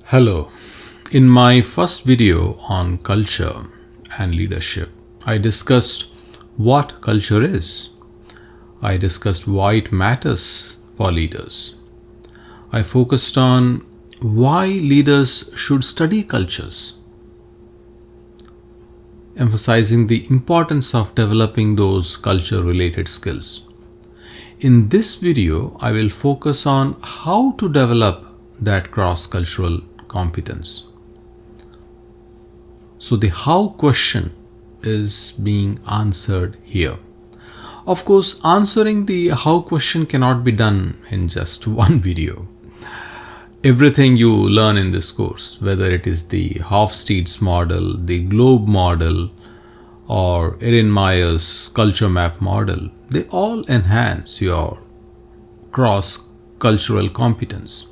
Hello. In my first video on culture and leadership, I discussed what culture is. I discussed why it matters for leaders. I focused on why leaders should study cultures, emphasizing the importance of developing those culture-related skills. In this video, I will focus on how to develop that cross-cultural competence. So the how question is being answered here. Of course, answering the how question cannot be done in just one video. Everything you learn in this course, whether it is the Hofstede's model, the Globe model, or Erin Meyer's culture map model, they all enhance your cross-cultural competence.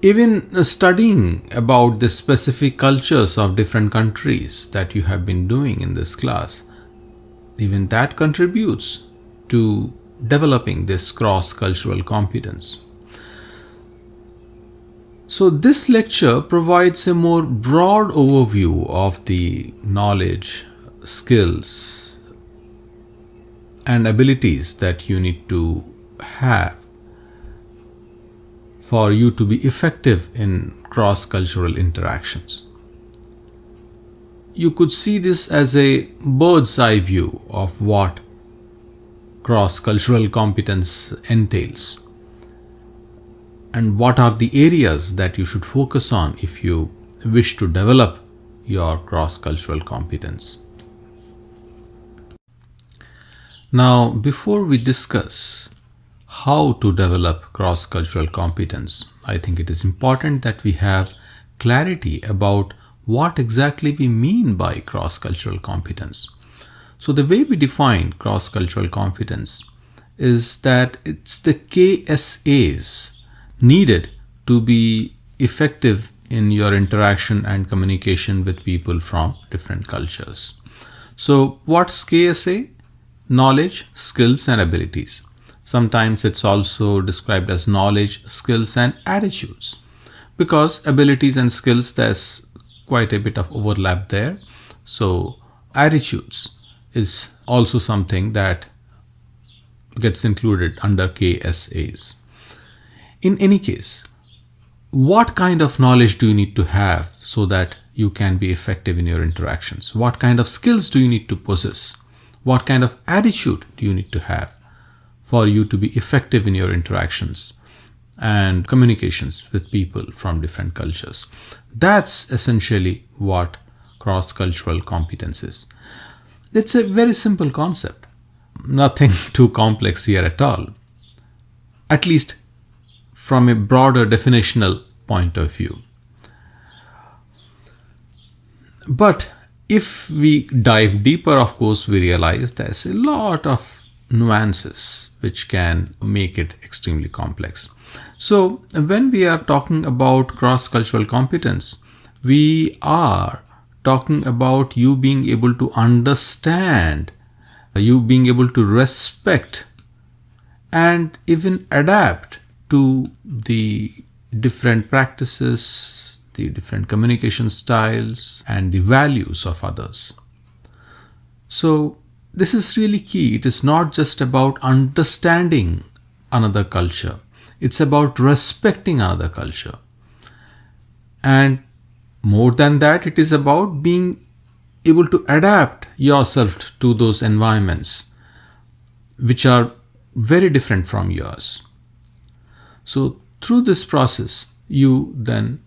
Even studying about the specific cultures of different countries that you have been doing in this class, even that contributes to developing this cross-cultural competence. So this lecture provides a more broad overview of the knowledge, skills, and abilities that you need to have for you to be effective in cross-cultural interactions. You could see this as a bird's eye view of what cross-cultural competence entails and what are the areas that you should focus on if you wish to develop your cross-cultural competence. Now, before we discuss how to develop cross-cultural competence, I think it is important that we have clarity about what exactly we mean by cross-cultural competence. So the way we define cross-cultural competence is that it's the KSAs needed to be effective in your interaction and communication with people from different cultures. So what's KSA? Knowledge, skills, and abilities. Sometimes it's also described as knowledge, skills, and attitudes, because abilities and skills, there's quite a bit of overlap there. So attitudes is also something that gets included under KSAs. In any case, what kind of knowledge do you need to have so that you can be effective in your interactions? What kind of skills do you need to possess? What kind of attitude do you need to have for you to be effective in your interactions and communications with people from different cultures? That's essentially what cross-cultural competence is. It's a very simple concept. Nothing too complex here at all, at least from a broader definitional point of view. But if we dive deeper, of course, we realize there's a lot of nuances which can make it extremely complex. So when we are talking about cross-cultural competence, we are talking about you being able to understand, you being able to respect and even adapt to the different practices, the different communication styles, and the values of others. So this is really key. It is not just about understanding another culture. It's about respecting another culture. And more than that, it is about being able to adapt yourself to those environments which are very different from yours. So through this process, you then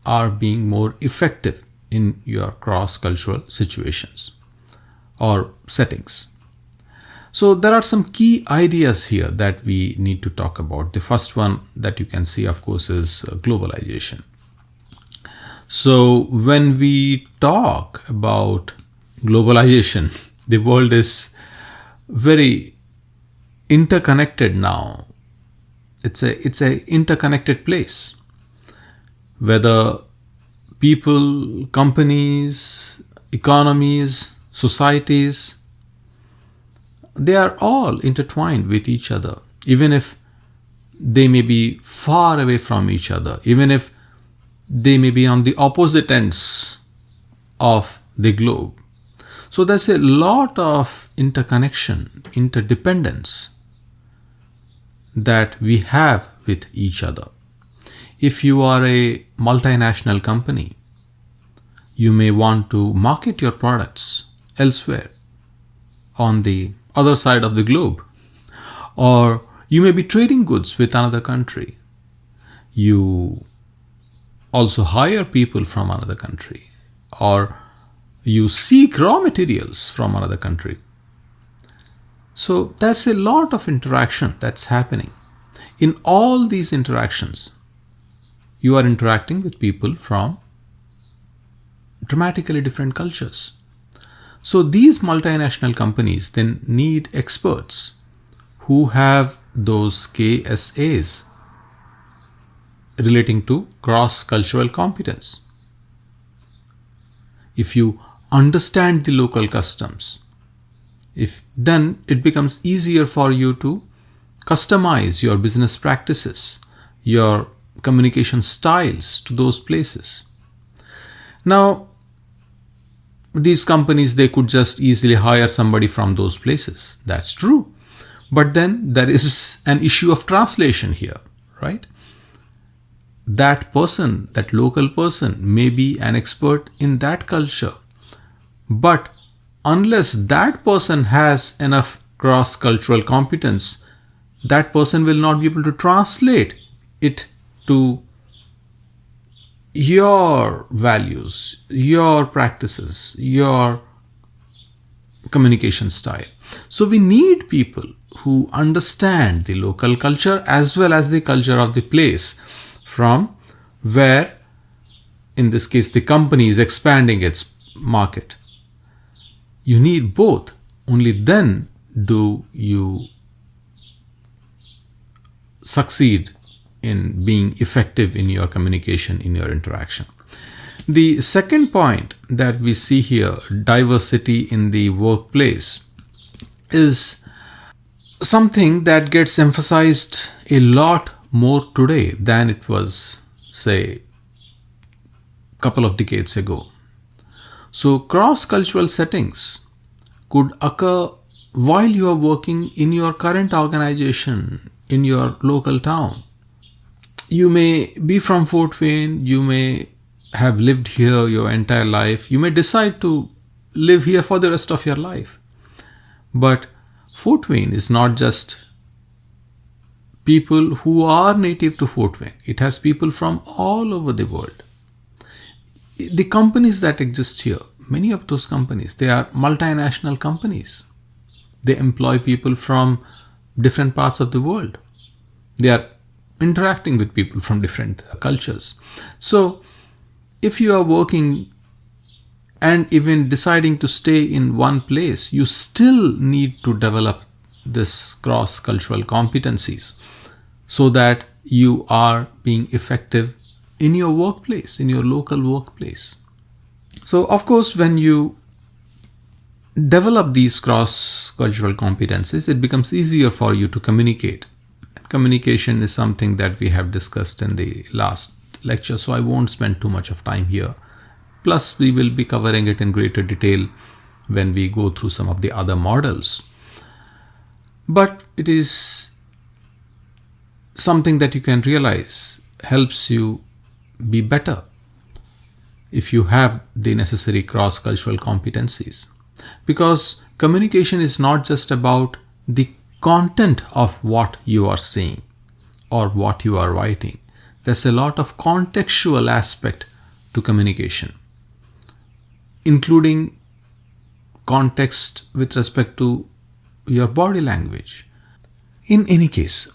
are being more effective in your cross-cultural situations or settings. So there are some key ideas here that we need to talk about. The first one that you can see, of course, is globalization. So when we talk about globalization, the world is very interconnected now. It's a interconnected place. Whether people, companies, economies, societies, they are all intertwined with each other, even if they may be far away from each other, even if They may be on the opposite ends of the globe. So there's a lot of interconnection, interdependence that we have with each other. If you are a multinational company, you may want to market your products elsewhere on the other side of the globe, or you may be trading goods with another country. You also hire people from another country, or you seek raw materials from another country. So there's a lot of interaction that's happening. In all these interactions, you are interacting with people from dramatically different cultures. So these multinational companies then need experts who have those KSAs relating to cross-cultural competence. If you understand the local customs, then it becomes easier for you to customize your business practices, your communication styles to those places. Now, these companies, they could just easily hire somebody from those places. That's true. But then there is an issue of translation here, right? That person, that local person, may be an expert in that culture. But unless that person has enough cross-cultural competence, that person will not be able to translate it to your values, your practices, your communication style. So we need people who understand the local culture as well as the culture of the place from where, in this case, the company is expanding its market. You need both. Only then do you succeed in being effective in your communication, in your interaction. The second point that we see here, diversity in the workplace, is something that gets emphasized a lot more today than it was, say, a couple of decades ago. So cross-cultural settings could occur while you are working in your current organization, in your local town. You may be from Fort Wayne, you may have lived here your entire life, you may decide to live here for the rest of your life. But Fort Wayne is not just people who are native to Fort Wayne. It has people from all over the world. The companies that exist here, many of those companies, they are multinational companies. They employ people from different parts of the world. They are interacting with people from different cultures. So if you are working and even deciding to stay in one place, you still need to develop this cross-cultural competencies so that you are being effective in your workplace, in your local workplace. So of course, when you develop these cross-cultural competencies, it becomes easier for you to communicate. Communication is something that we have discussed in the last lecture, so I won't spend too much of time here. Plus, we will be covering it in greater detail when we go through some of the other models. But it is something that you can realize helps you be better if you have the necessary cross-cultural competencies. Because communication is not just about the content of what you are saying or what you are writing. There's a lot of contextual aspect to communication, including context with respect to your body language. In any case,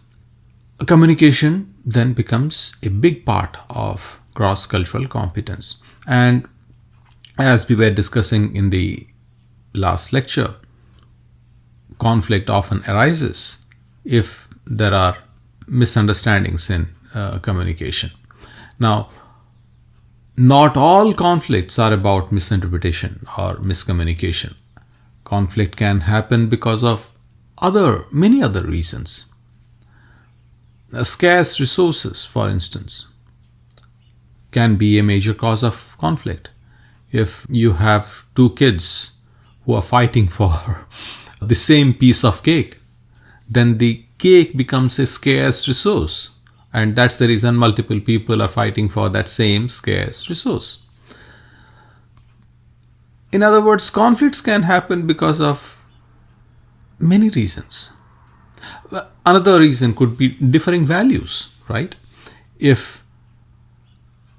communication then becomes a big part of cross-cultural competence. And as we were discussing in the last lecture, conflict often arises if there are misunderstandings in communication. Now, not all conflicts are about misinterpretation or miscommunication. Conflict can happen because of many other reasons. Scarce resources, for instance. can be a major cause of conflict. If you have two kids who are fighting for the same piece of cake, then the cake becomes a scarce resource. And that's the reason multiple people are fighting for that same scarce resource. In other words, conflicts can happen because of many reasons. Another reason could be differing values, right? If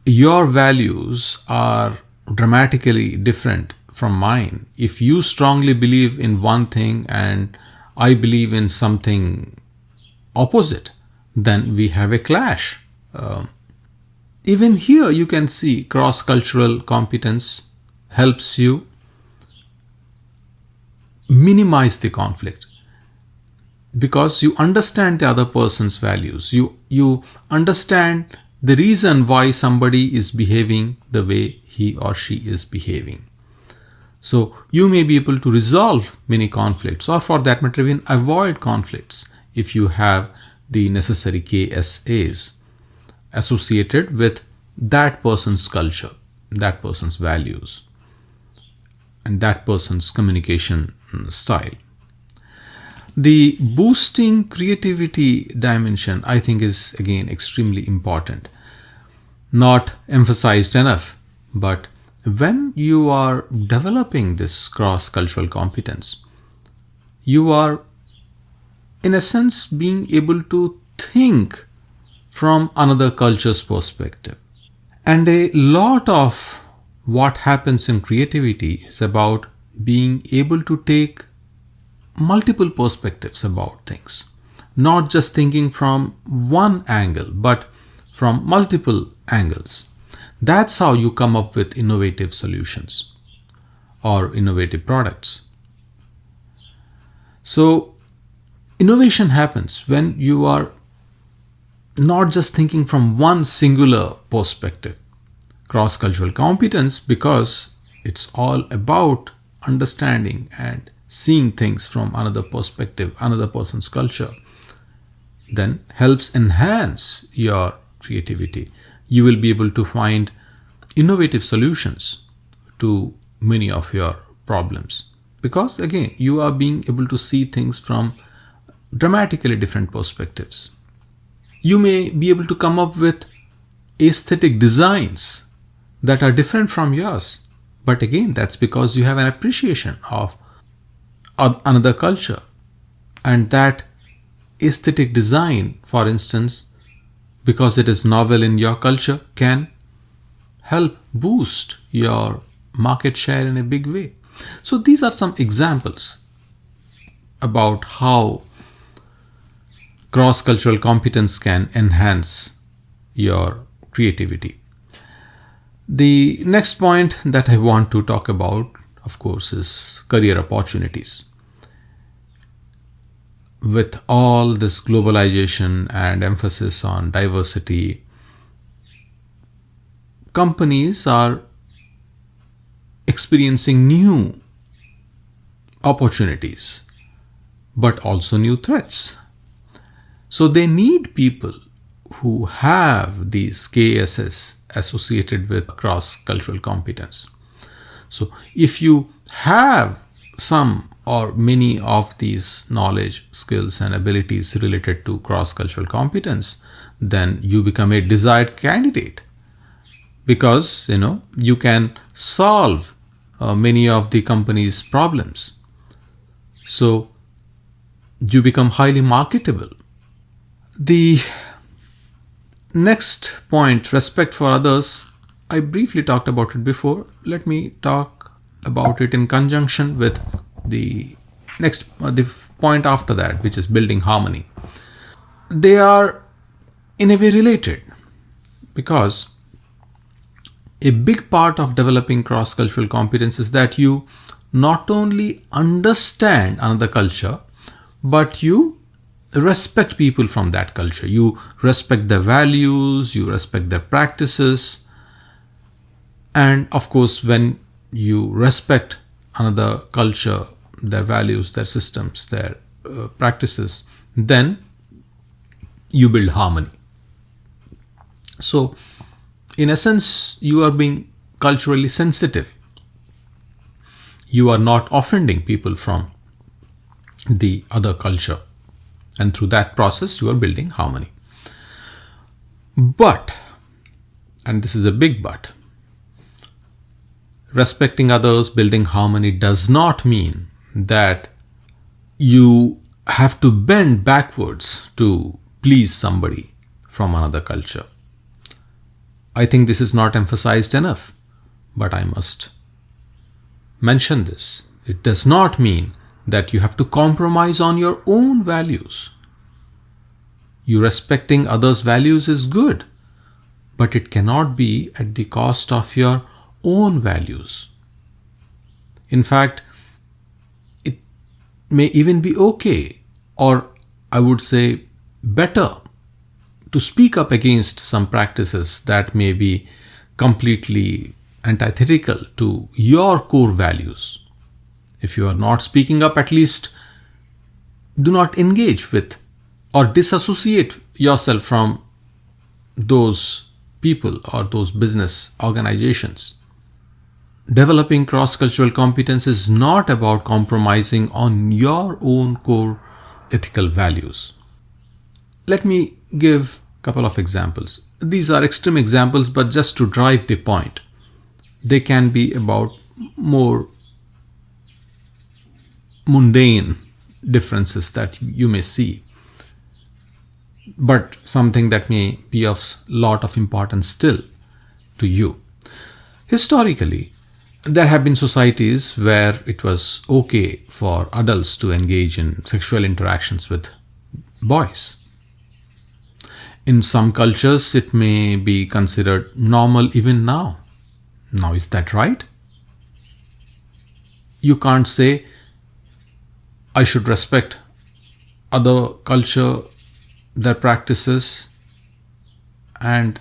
your values are dramatically different from mine, if you strongly believe in one thing and I believe in something opposite, then we have a clash. Even here you can see cross-cultural competence helps you minimize the conflict because you understand the other person's values. You understand the reason why somebody is behaving the way he or she is behaving. So you may be able to resolve many conflicts, or for that matter even avoid conflicts, if you have the necessary KSAs associated with that person's culture, that person's values, and that person's communication style. The boosting creativity dimension, I think, is again extremely important. Not emphasized enough, but when you are developing this cross-cultural competence, you are in a sense being able to think from another culture's perspective. And a lot of what happens in creativity is about being able to take multiple perspectives about things, not just thinking from one angle, but from multiple angles. That's how you come up with innovative solutions or innovative products. So innovation happens when you are not just thinking from one singular perspective. Cross-cultural competence, because it's all about understanding and seeing things from another perspective, another person's culture, then helps enhance your creativity. You will be able to find innovative solutions to many of your problems because, again, you are being able to see things from dramatically different perspectives. You may be able to come up with aesthetic designs that are different from yours, but again, that's because you have an appreciation of another culture, and that aesthetic design, for instance, because it is novel in your culture, can help boost your market share in a big way. So these are some examples about how cross-cultural competence can enhance your creativity. The next point that I want to talk about, of course, is career opportunities. With all this globalization and emphasis on diversity, companies are experiencing new opportunities, but also new threats. So they need people who have these KSS associated with cross-cultural competence. So if you have some or many of these knowledge, skills, and abilities related to cross-cultural competence, then you become a desired candidate because you can solve many of the company's problems. So you become highly marketable. The next point, respect for others, I briefly talked about it before. Let me talk about it in conjunction with the point after that, which is building harmony. They are in a way related because a big part of developing cross-cultural competence is that you not only understand another culture, but you respect people from that culture. You respect their values, you respect their practices. And of course, when you respect another culture, their values, their systems, their practices, then you build harmony. So In essence, you are being culturally sensitive. You are not offending people from the other culture. And through that process, you are building harmony. But, and this is a big but, respecting others, building harmony does not mean that you have to bend backwards to please somebody from another culture. I think this is not emphasized enough, but I must mention this. It does not mean that you have to compromise on your own values. You respecting others' values is good, but it cannot be at the cost of your own values. In fact, it may even be okay, or I would say better, to speak up against some practices that may be completely antithetical to your core values. If you are not speaking up, at least do not engage with or disassociate yourself from those people or those business organizations. Developing cross-cultural competence is not about compromising on your own core ethical values. Let me give a couple of examples. These are extreme examples, but just to drive the point. They can be about more mundane differences that you may see, but something that may be of lot of importance still to you. Historically, there have been societies where it was okay for adults to engage in sexual interactions with boys. In some cultures, it may be considered normal even now. Now, is that right? You can't say, I should respect other culture, their practices, and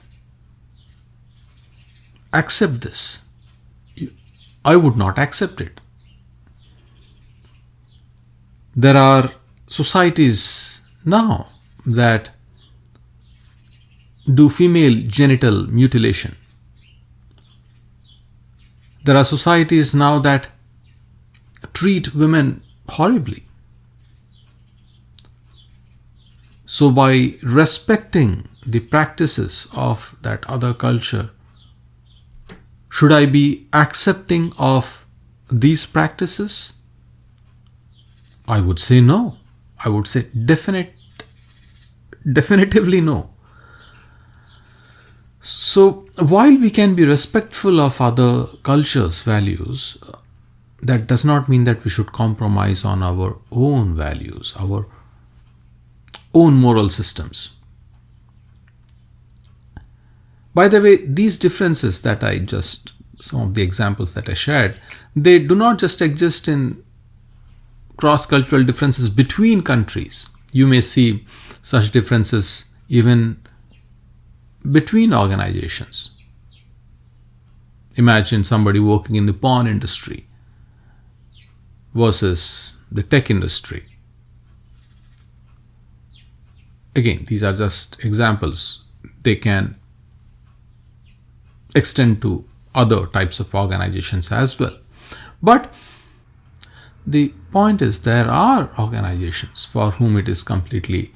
accept this. I would not accept it. There are societies now that do female genital mutilation. There are societies now that treat women horribly. So by respecting the practices of that other culture, should I be accepting of these practices? I would say no. I would say definitively no. So while we can be respectful of other cultures' values, that does not mean that we should compromise on our own values, our own moral systems. By the way, these differences that some of the examples that I shared, they do not just exist in cross-cultural differences between countries. You may see such differences even between organizations. Imagine somebody working in the porn industry versus the tech industry. Again, these are just examples. They can extend to other types of organizations as well. But the point is, there are organizations for whom it is completely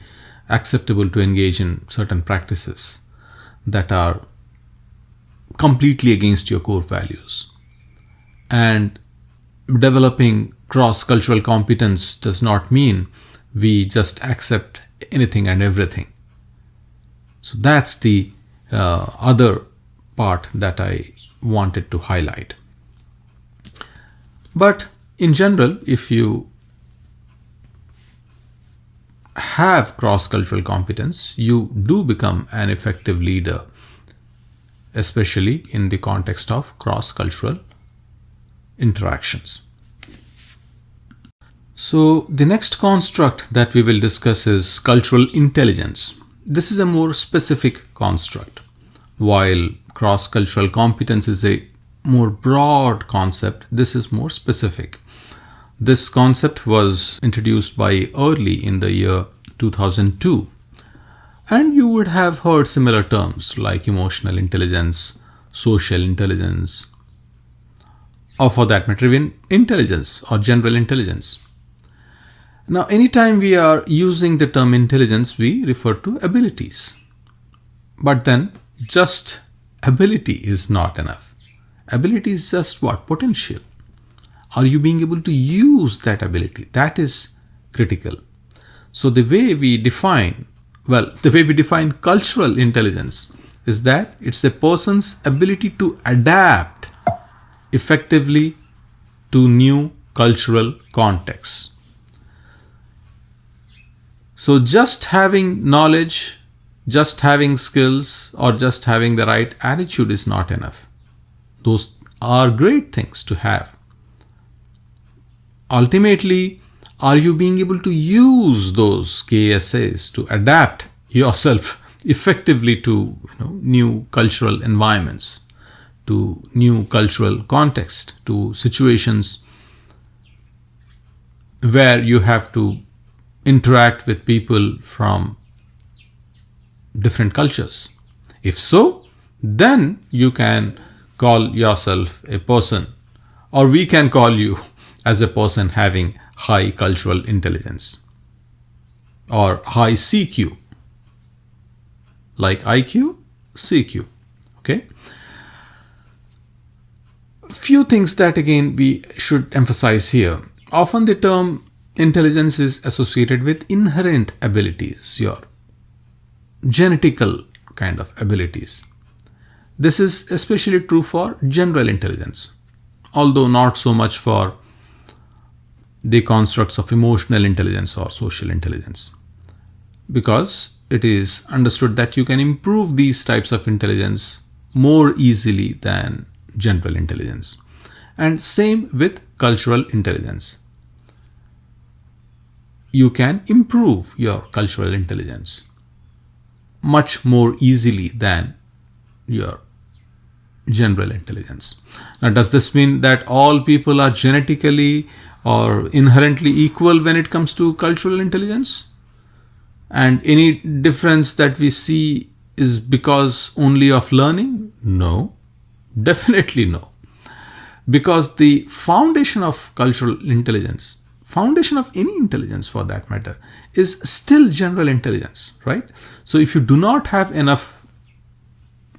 acceptable to engage in certain practices that are completely against your core values. And developing cross-cultural competence does not mean we just accept anything and everything. So that's the other part that I wanted to highlight. But in general, if you have cross-cultural competence, you do become an effective leader, especially in the context of cross-cultural interactions. So the next construct that we will discuss is cultural intelligence. This is a more specific construct, while cross-cultural competence is a more broad concept. This is more specific. This concept was introduced by Early in the year 2002 And you would have heard similar terms like emotional intelligence, social intelligence, or for that matter, even intelligence or general intelligence. Now, anytime we are using the term intelligence, we refer to abilities. But then, just ability is not enough. Ability is just what? Potential. Are you being able to use that ability? That is critical. So the way we define cultural intelligence is that it's a person's ability to adapt effectively to new cultural contexts. So just having knowledge, just having skills, or just having the right attitude is not enough. Those are great things to have. Ultimately, are you being able to use those KSAs to adapt yourself effectively to new cultural environments, to new cultural context, to situations where you have to interact with people from different cultures? If so, then you can call yourself a person, or we can call you as a person having high cultural intelligence or high CQ, like IQ, CQ. Okay. Few things that again we should emphasize here. Often the term intelligence is associated with inherent abilities, your genetical kind of abilities. This is especially true for general intelligence, although not so much for the constructs of emotional intelligence or social intelligence, because it is understood that you can improve these types of intelligence more easily than general intelligence. And same with cultural intelligence. You can improve your cultural intelligence much more easily than your general intelligence. Now, does this mean that all people are genetically or inherently equal when it comes to cultural intelligence? And any difference that we see is because only of learning? No, definitely no. Because the foundation of cultural intelligence, foundation of any intelligence for that matter, is still general intelligence, right? So if you do not have enough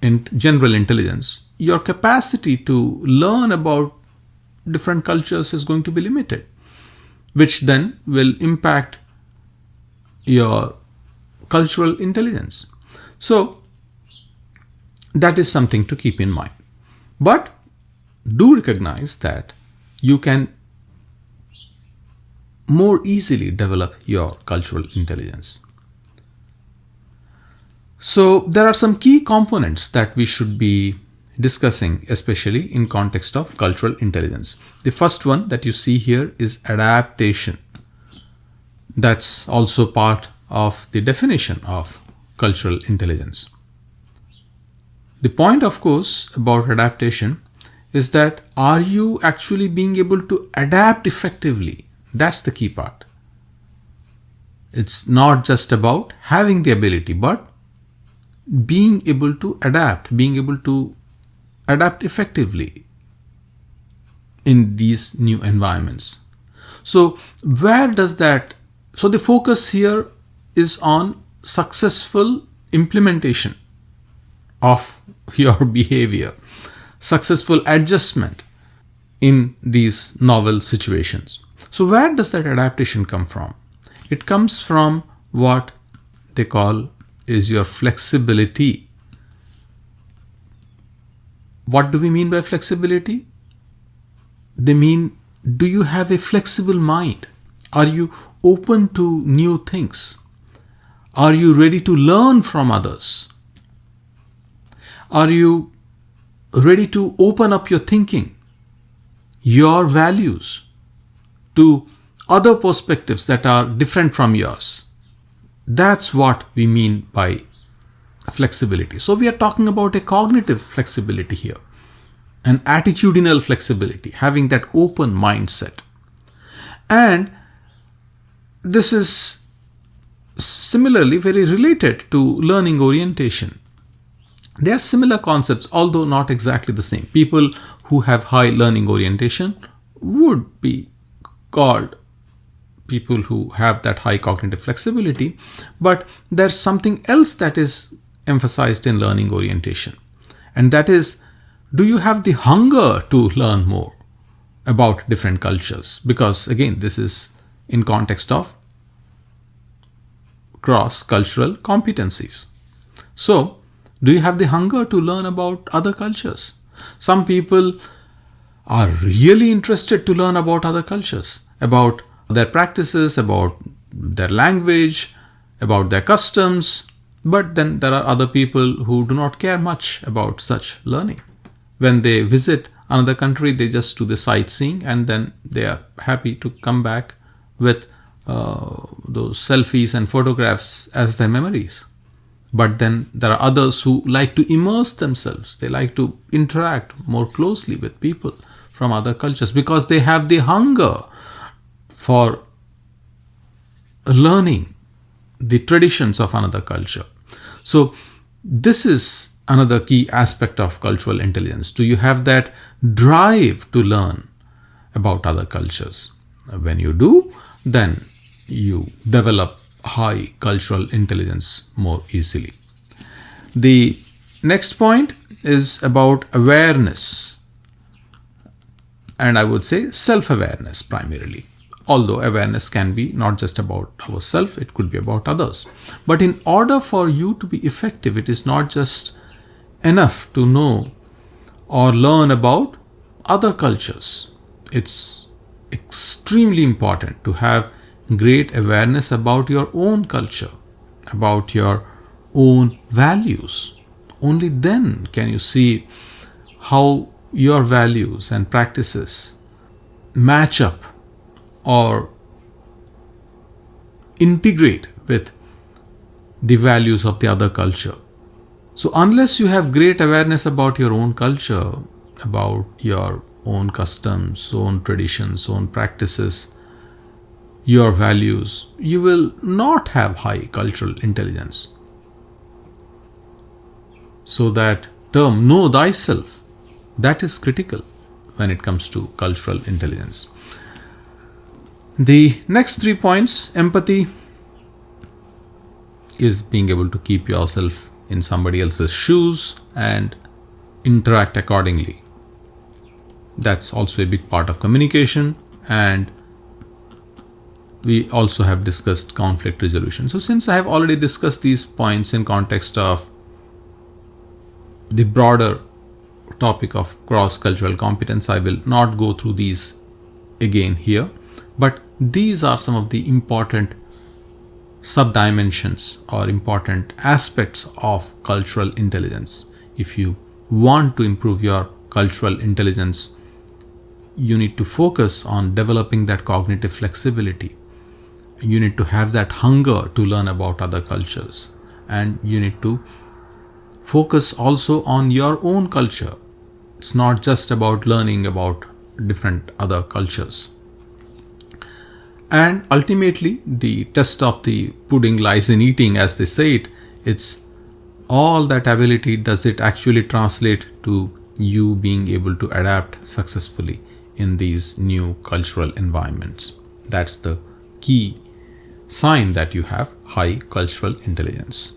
in general intelligence, your capacity to learn about different cultures is going to be limited, which then will impact your cultural intelligence. So that is something to keep in mind. But do recognize that you can more easily develop your cultural intelligence. So there are some key components that we should be discussing, especially in context of cultural intelligence. The first one that you see here is adaptation. That's also part of the definition of cultural intelligence. The point, of course, about adaptation is that are you actually being able to adapt effectively? That's the key part. It's not just about having the ability, but being able to adapt effectively in these new environments. So the focus here is on successful implementation of your behavior, successful adjustment in these novel situations. So where does that adaptation come from? It comes from what they call is your flexibility. What do we mean by flexibility? They mean, do you have a flexible mind? Are you open to new things? Are you ready to learn from others? Are you ready to open up your thinking, your values, to other perspectives that are different from yours? That's what we mean by flexibility. So we are talking about a cognitive flexibility here, an attitudinal flexibility, having that open mindset. And this is similarly very related to learning orientation. They are similar concepts, although not exactly the same. People who have high learning orientation would be called people who have that high cognitive flexibility, but there's something else that is emphasized in learning orientation, and that is, do you have the hunger to learn more about different cultures? Because again, this is in context of cross-cultural competencies. So, do you have the hunger to learn about other cultures? Some people are really interested to learn about other cultures, about their practices, about their language, about their customs. But then there are other people who do not care much about such learning. When they visit another country, they just do the sightseeing and then they are happy to come back with those selfies and photographs as their memories. But then there are others who like to immerse themselves. They like to interact more closely with people from other cultures because they have the hunger for learning the traditions of another culture. So this is another key aspect of cultural intelligence. Do you have that drive to learn about other cultures? When you do, then you develop high cultural intelligence more easily. The next point is about awareness, and I would say self-awareness primarily. Although awareness can be not just about ourselves, it could be about others. But in order for you to be effective, it is not just enough to know or learn about other cultures. It's extremely important to have great awareness about your own culture, about your own values. Only then can you see how your values and practices match up or integrate with the values of the other culture. So unless you have great awareness about your own culture, about your own customs, own traditions, own practices, your values, you will not have high cultural intelligence. So that term, know thyself, that is critical when it comes to cultural intelligence. The next 3 points, empathy is being able to keep yourself in somebody else's shoes and interact accordingly. That's also a big part of communication, and we also have discussed conflict resolution. So since I have already discussed these points in context of the broader topic of cross-cultural competence, I will not go through these again here, but these are some of the important sub-dimensions or important aspects of cultural intelligence. If you want to improve your cultural intelligence, you need to focus on developing that cognitive flexibility. You need to have that hunger to learn about other cultures, and you need to focus also on your own culture. It's not just about learning about different other cultures. And ultimately, the test of the pudding lies in eating, as they say it. It's all that ability, does it actually translate to you being able to adapt successfully in these new cultural environments? That's the key sign that you have high cultural intelligence.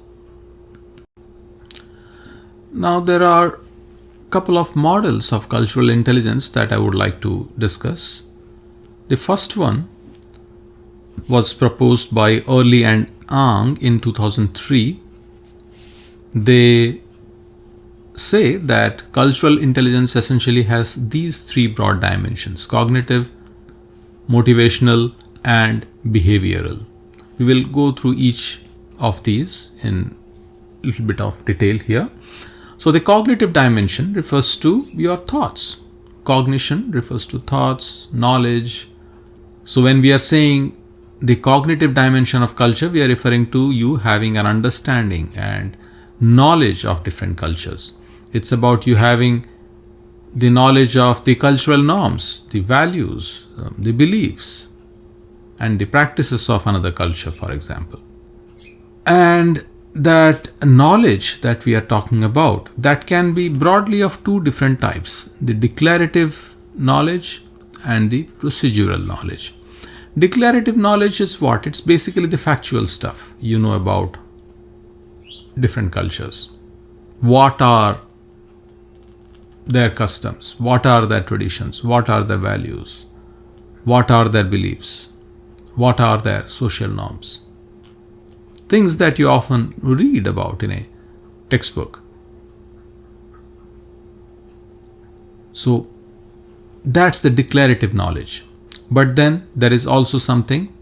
Now, there are a couple of models of cultural intelligence that I would like to discuss. The first one was proposed by Early and Ang in 2003. They say that cultural intelligence essentially has these 3 broad dimensions: cognitive, motivational, and behavioral. We will go through each of these in a little bit of detail here. So the cognitive dimension refers to your thoughts. Cognition refers to thoughts, knowledge. So when we are saying the cognitive dimension of culture, we are referring to you having an understanding and knowledge of different cultures. It's about you having the knowledge of the cultural norms, the values, the beliefs, and the practices of another culture, for example. And that knowledge that we are talking about, that can be broadly of two different types: the declarative knowledge and the procedural knowledge. Declarative knowledge is what? It's basically the factual stuff you know about different cultures. What are their customs? What are their traditions? What are their values? What are their beliefs? What are their social norms? Things that you often read about in a textbook. So that's the declarative knowledge. But then there is also something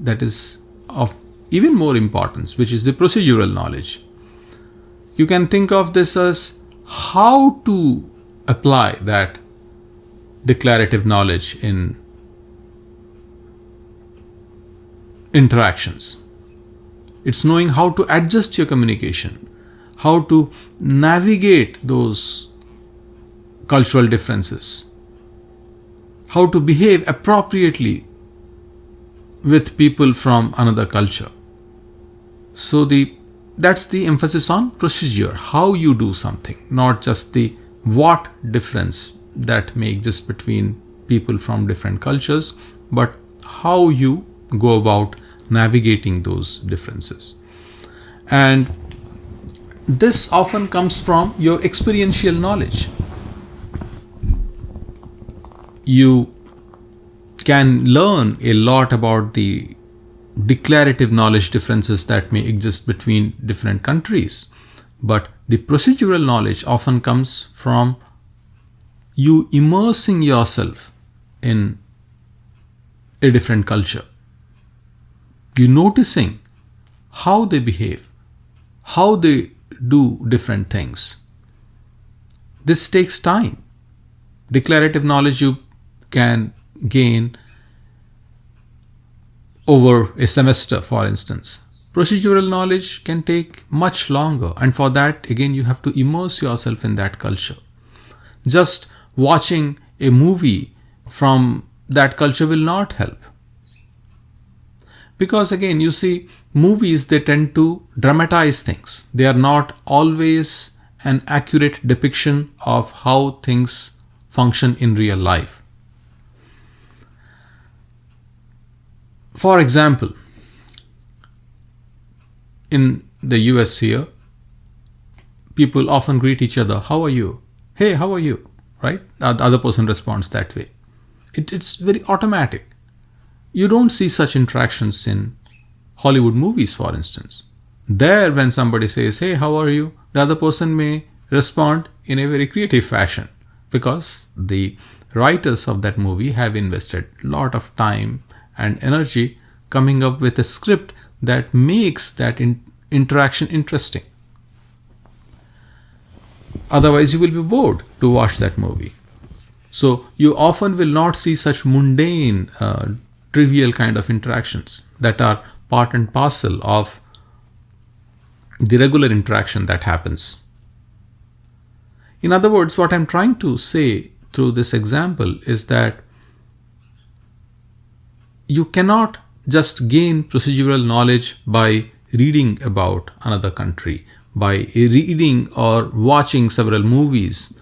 that is of even more importance, which is the procedural knowledge. You can think of this as how to apply that declarative knowledge in interactions. It's knowing how to adjust your communication, how to navigate those cultural differences, how to behave appropriately with people from another culture. So that's the emphasis on procedure, how you do something, not just the what difference that may exist between people from different cultures, but how you go about navigating those differences. And this often comes from your experiential knowledge. You can learn a lot about the declarative knowledge differences that may exist between different countries, but the procedural knowledge often comes from you immersing yourself in a different culture. You noticing how they behave, how they do different things. This takes time. Declarative knowledge you can gain over a semester, for instance. Procedural knowledge can take much longer, and for that, again, you have to immerse yourself in that culture. Just watching a movie from that culture will not help. Because again, you see, movies, they tend to dramatize things. They are not always an accurate depiction of how things function in real life. For example, in the US here, people often greet each other, "How are you?" "Hey, how are you?" Right? The other person responds that way. It's very automatic. You don't see such interactions in Hollywood movies, for instance. There, when somebody says, "Hey, how are you?" the other person may respond in a very creative fashion, because the writers of that movie have invested a lot of time and energy coming up with a script that makes that interaction interesting. Otherwise, you will be bored to watch that movie. So you often will not see such mundane, trivial kind of interactions that are part and parcel of the regular interaction that happens. In other words, what I'm trying to say through this example is that you cannot just gain procedural knowledge by reading about another country, by reading or watching several movies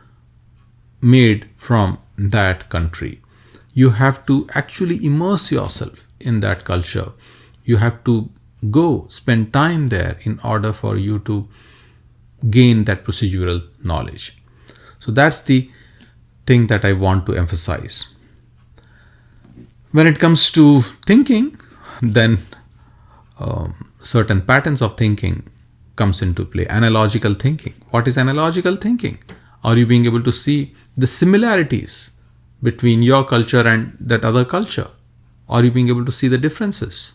made from that country. You have to actually immerse yourself in that culture. You have to go spend time there in order for you to gain that procedural knowledge. So that's the thing that I want to emphasize. When it comes to thinking, then certain patterns of thinking comes into play. Analogical thinking. What is analogical thinking? Are you being able to see the similarities between your culture and that other culture? Are you being able to see the differences?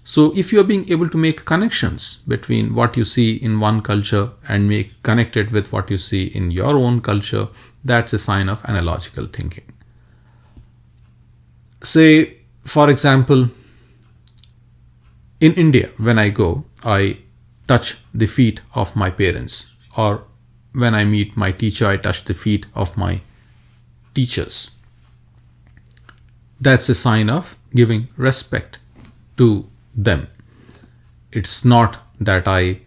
So if you are being able to make connections between what you see in one culture and make connected with what you see in your own culture, that's a sign of analogical thinking. Say, for example, in India, when I go, I touch the feet of my parents, or when I meet my teacher, I touch the feet of my teachers. That's a sign of giving respect to them. It's not that I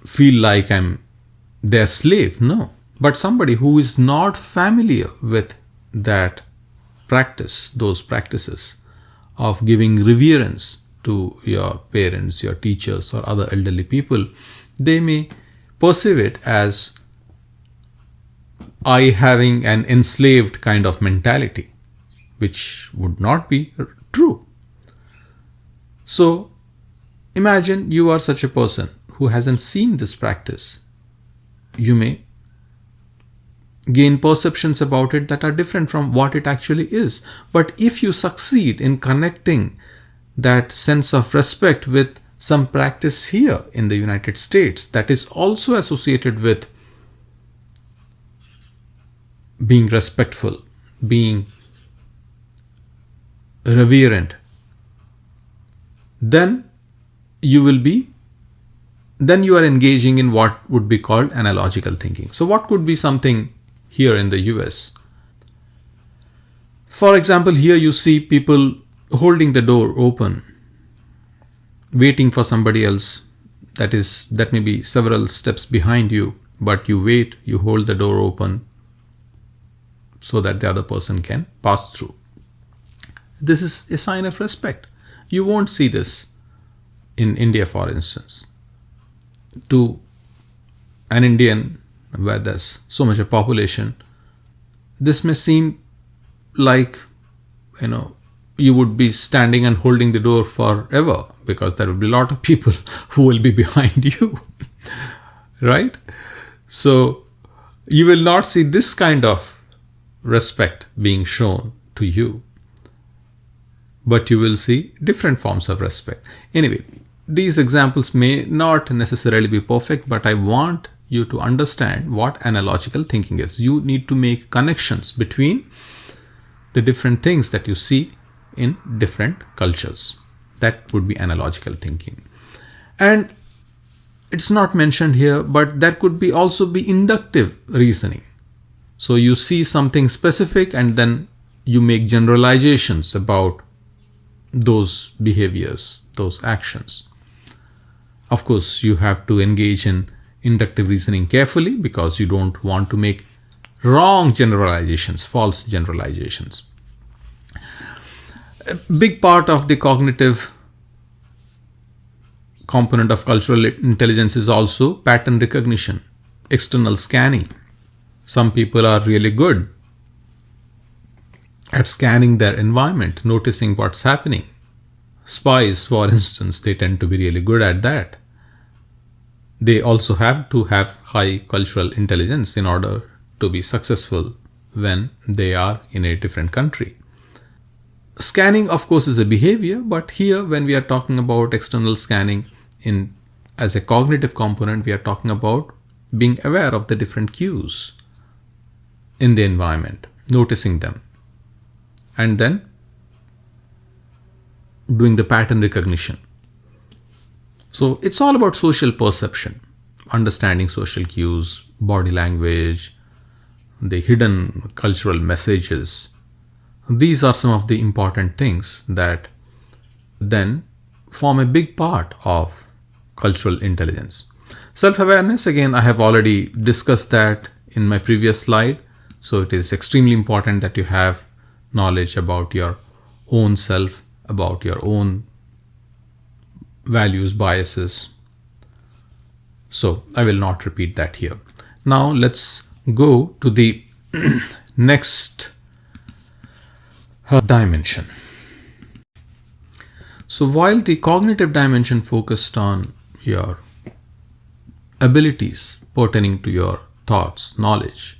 feel like I'm their slave, no. But somebody who is not familiar with that practice, those practices of giving reverence to your parents, your teachers, or other elderly people, they may perceive it as I having an enslaved kind of mentality, which would not be true. So imagine you are such a person who hasn't seen this practice. You may gain perceptions about it that are different from what it actually is. But if you succeed in connecting that sense of respect with some practice here in the United States that is also associated with being respectful, being reverent, then you are engaging in what would be called analogical thinking. So what could be something here in the US? For example, here you see people holding the door open, waiting for somebody else that may be several steps behind you, but you wait, you hold the door open so that the other person can pass through. This is a sign of respect. You won't see this in India, for instance. To an Indian where there's so much a population, this may seem like, you would be standing and holding the door forever because there will be a lot of people who will be behind you, right? So you will not see this kind of respect being shown to you, but you will see different forms of respect. Anyway, these examples may not necessarily be perfect, but I want you to understand what analogical thinking is. You need to make connections between the different things that you see in different cultures. That would be analogical thinking. And it's not mentioned here, but there could be also be inductive reasoning. So you see something specific and then you make generalizations about those behaviors, those actions. Of course, you have to engage in inductive reasoning carefully because you don't want to make wrong generalizations, false generalizations. A big part of the cognitive component of cultural intelligence is also pattern recognition, external scanning. Some people are really good at scanning their environment, noticing what's happening. Spies, for instance, they tend to be really good at that. They also have to have high cultural intelligence in order to be successful when they are in a different country. Scanning, of course, is a behavior, but here when we are talking about external scanning as a cognitive component, we are talking about being aware of the different cues in the environment, noticing them, and then doing the pattern recognition. So it's all about social perception, understanding social cues, body language, the hidden cultural messages. These are some of the important things that then form a big part of cultural intelligence. Self-awareness, again, I have already discussed that in my previous slide. So it is extremely important that you have knowledge about your own self, about your own values, biases. So I will not repeat that here. Now let's go to the next dimension. So while the cognitive dimension focused on your abilities pertaining to your thoughts, knowledge,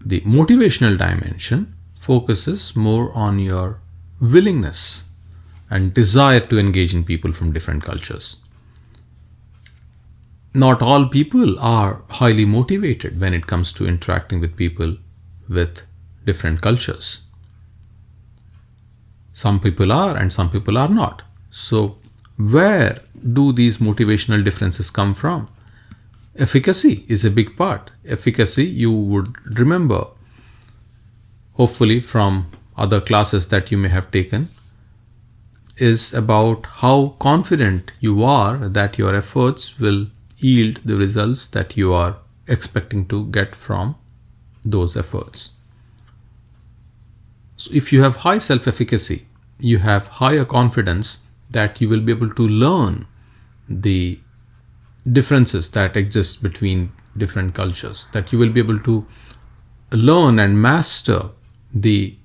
the motivational dimension focuses more on your willingness and desire to engage in people from different cultures. Not all people are highly motivated when it comes to interacting with people with different cultures. Some people are and some people are not. So where do these motivational differences come from? Efficacy is a big part. Efficacy, you would remember, hopefully from other classes that you may have taken. is about how confident you are that your efforts will yield the results that you are expecting to get from those efforts. So if you have high self-efficacy, you have higher confidence that you will be able to learn the differences that exist between different cultures, that you will be able to learn and master the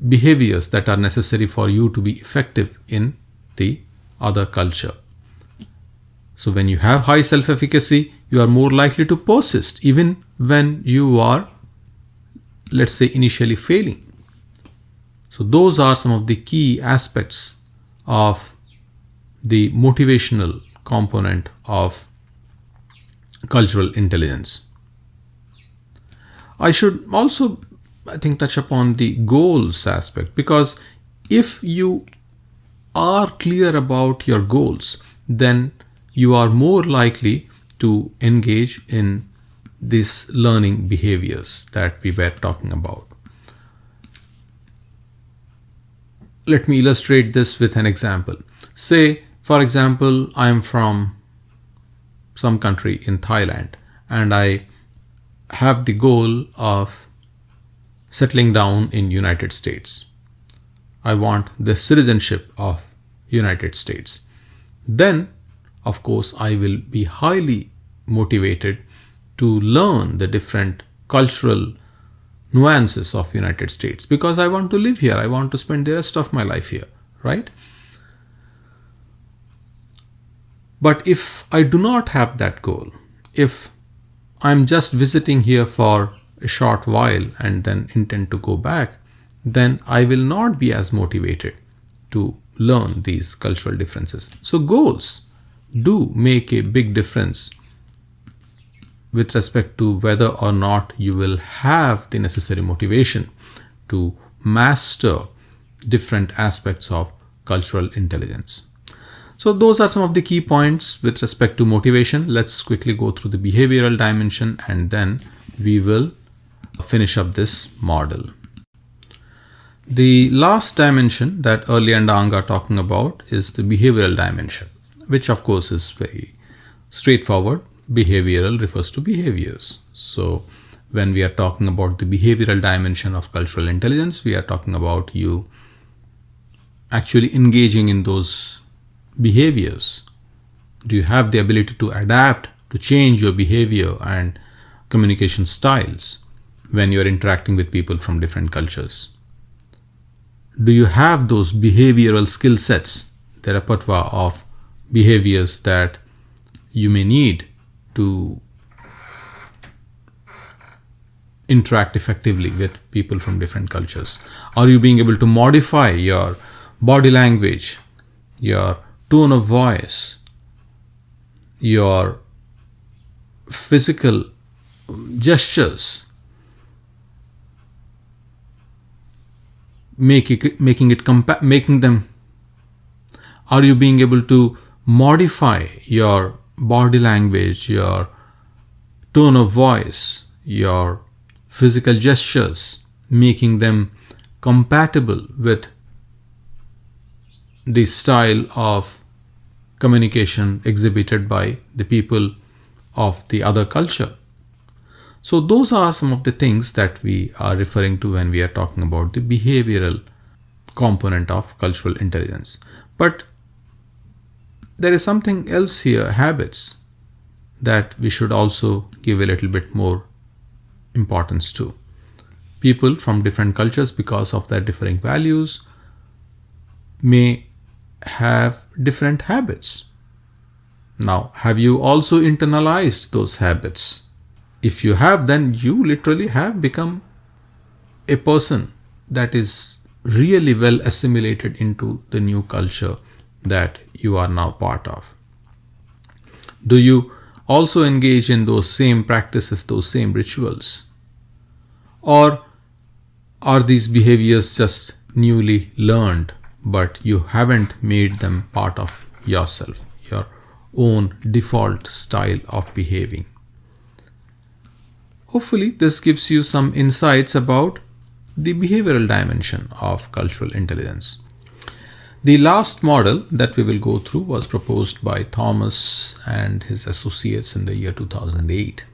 behaviors that are necessary for you to be effective in the other culture. So when you have high self-efficacy, you are more likely to persist even when you are, let's say, initially failing. So those are some of the key aspects of the motivational component of cultural intelligence. I should also, I think, touch upon the goals aspect, because if you are clear about your goals, then you are more likely to engage in these learning behaviors that we were talking about. Let me illustrate this with an example. Say, for example, I am from some country in Thailand and I have the goal of settling down in United States. I want the citizenship of United States. Then, of course, I will be highly motivated to learn the different cultural nuances of United States, because I want to live here. I want to spend the rest of my life here, right? But if I do not have that goal, if I'm just visiting here for a short while and then intend to go back, then I will not be as motivated to learn these cultural differences. So goals do make a big difference with respect to whether or not you will have the necessary motivation to master different aspects of cultural intelligence. So those are some of the key points with respect to motivation. Let's quickly go through the behavioral dimension and then we will finish up this model. The last dimension that Early and Ang are talking about is the behavioral dimension, which of course is very straightforward. Behavioral refers to behaviors. So when we are talking about the behavioral dimension of cultural intelligence, we are talking about you actually engaging in those behaviors. Do you have the ability to adapt, to change your behavior and communication styles when you are interacting with people from different cultures? Do you have those behavioral skill sets, the repertoire of behaviors that you may need to interact effectively with people from different cultures? Are you being able to modify your body language, your tone of voice, your physical gestures, are you being able to modify your body language, your tone of voice, your physical gestures, making them compatible with the style of communication exhibited by the people of the other culture? So those are some of the things that we are referring to when we are talking about the behavioral component of cultural intelligence. But there is something else here, habits, that we should also give a little bit more importance to. People from different cultures, because of their differing values, may have different habits. Now, have you also internalized those habits? If you have, then you literally have become a person that is really well assimilated into the new culture that you are now part of. Do you also engage in those same practices, those same rituals? Or are these behaviors just newly learned, but you haven't made them part of yourself, your own default style of behaving? Hopefully, this gives you some insights about the behavioral dimension of cultural intelligence. The last model that we will go through was proposed by Thomas and his associates in the year 2008.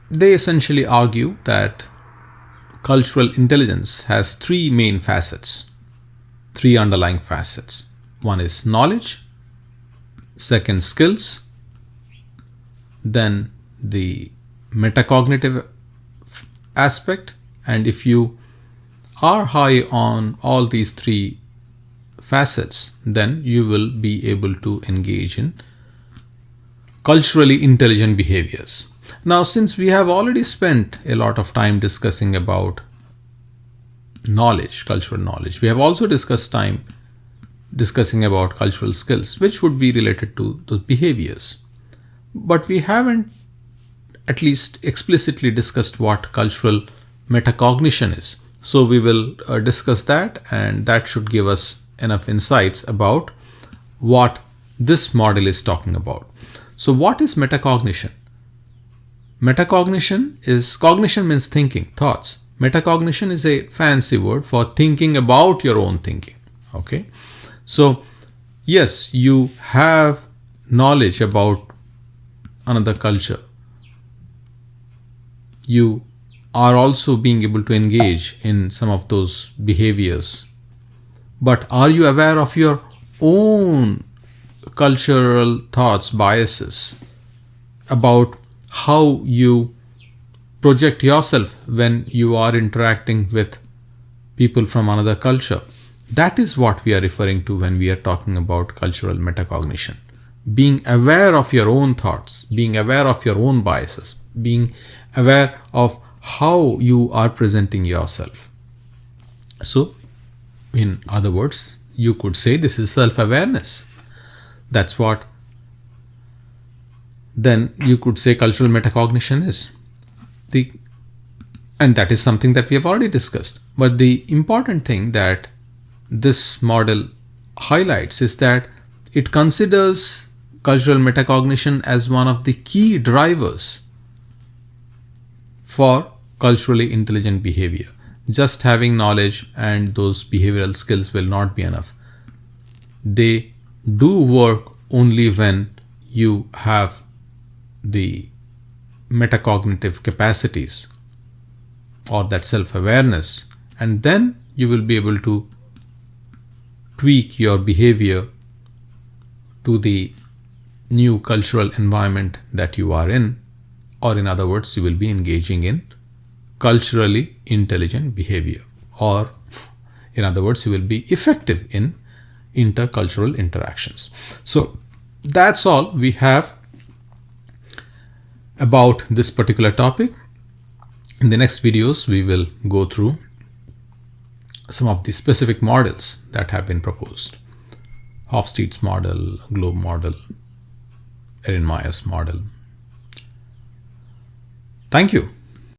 They essentially argue that cultural intelligence has three main facets, three underlying facets. One is knowledge, second skills, then the metacognitive aspect. And if you are high on all these three facets, then you will be able to engage in culturally intelligent behaviors. Now, since we have already spent a lot of time discussing about knowledge, cultural knowledge, we have also discussed time discussing about cultural skills, which would be related to those behaviors. But we haven't at least explicitly discussed what cultural metacognition is. So we will discuss that, and that should give us enough insights about what this model is talking about. So what is metacognition? Metacognition is, cognition means thinking, thoughts. Metacognition is a fancy word for thinking about your own thinking. Okay. So yes, you have knowledge about another culture. You are also being able to engage in some of those behaviors. But are you aware of your own cultural thoughts, biases about how you project yourself when you are interacting with people from another culture? That is what we are referring to when we are talking about cultural metacognition. Being aware of your own thoughts, being aware of your own biases, being aware of how you are presenting yourself. So, in other words, you could say this is self-awareness. That's what then you could say cultural metacognition is. And that is something that we have already discussed. But the important thing that this model highlights is that it considers cultural metacognition as one of the key drivers for culturally intelligent behavior. Just having knowledge and those behavioral skills will not be enough. They do work only when you have the metacognitive capacities or that self-awareness, and then you will be able to tweak your behavior to the new cultural environment that you are in, or in other words, you will be engaging in culturally intelligent behavior, or in other words, you will be effective in intercultural interactions. So that's all we have about this particular topic. In the next videos, we will go through some of the specific models that have been proposed. Hofstede's model, Globe model, Erin Meyer's model. Thank you.